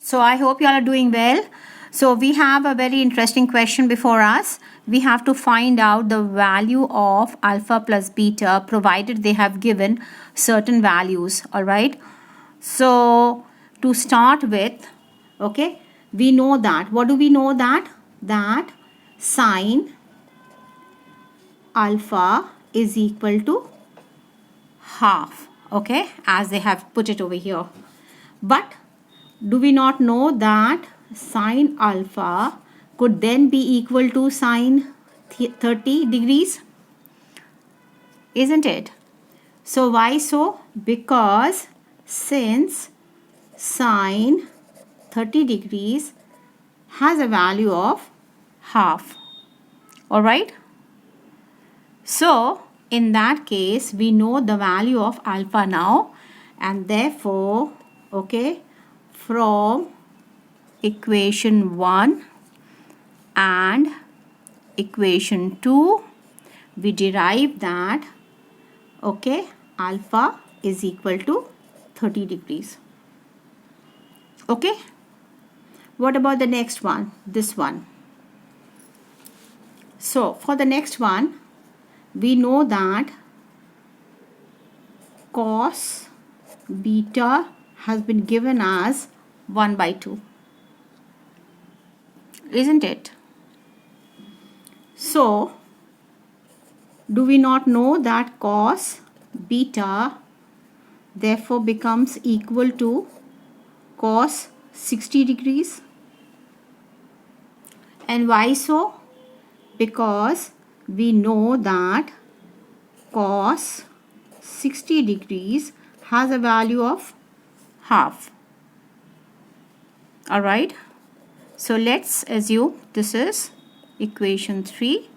So I hope you all are doing well. So we have a very interesting question before us. We have to find out the value of alpha plus beta provided they have given certain values. All right. So to start with, okay, we know that. What do we know that? That sine alpha is equal to half. Okay, as they have put it over here. But do we not know that sine alpha could then be equal to sine 30 degrees? Isn't it? So why so? Because since sine 30 degrees has a value of half. Alright? So in that case, we know the value of alpha now, and therefore, okay, from equation 1 and equation 2, we derive that, okay, alpha is equal to 30 degrees. Okay. What about the next one? This one. So for the next one, we know that cos beta has been given as 1 by 2. Isn't it? So, do we not know that cos beta therefore becomes equal to cos 60 degrees? And why so? Because we know that cos 60 degrees has a value of half. Alright. So let's assume this is equation 3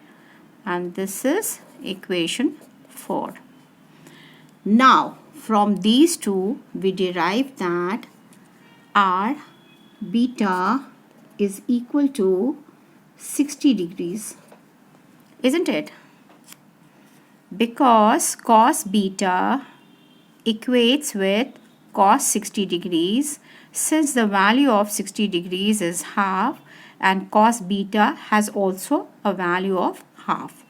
and this is equation 4. Now from these two we derive that r beta is equal to 60 degrees. Isn't it? Because cos beta equates with cos 60 degrees, since the value of 60 degrees is half and cos beta has also a value of half,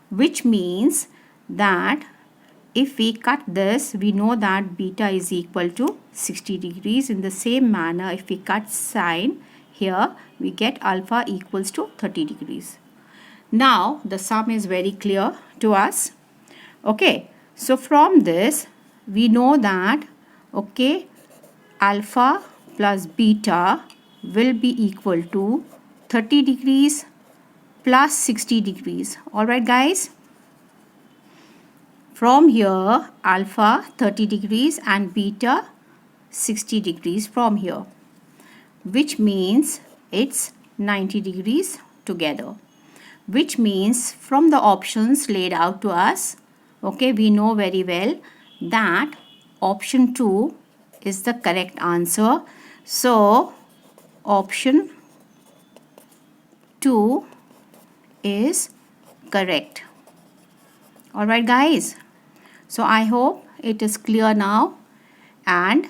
which means that if we cut this, we know that beta is equal to 60 degrees. In the same manner, if we cut sine here, we get alpha equals to 30 degrees. Now the sum is very clear to us. Okay, so from this we know that, okay, alpha plus beta will be equal to 30 degrees plus 60 degrees. Alright guys, from here alpha 30 degrees and beta 60 degrees from here, which means it's 90 degrees together, which means from the options laid out to us, okay, we know very well that option 2 is the correct answer. So option 2 is correct. Alright guys, so I hope it is clear now and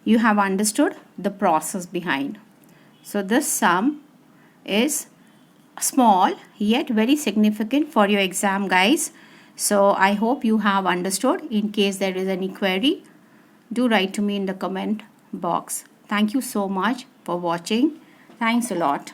you have understood the process behind. So this sum is small yet very significant for your exam guys. So I hope you have understood. In case there is any query, do write to me in the comment box. Thank you so much for watching. Thanks a lot.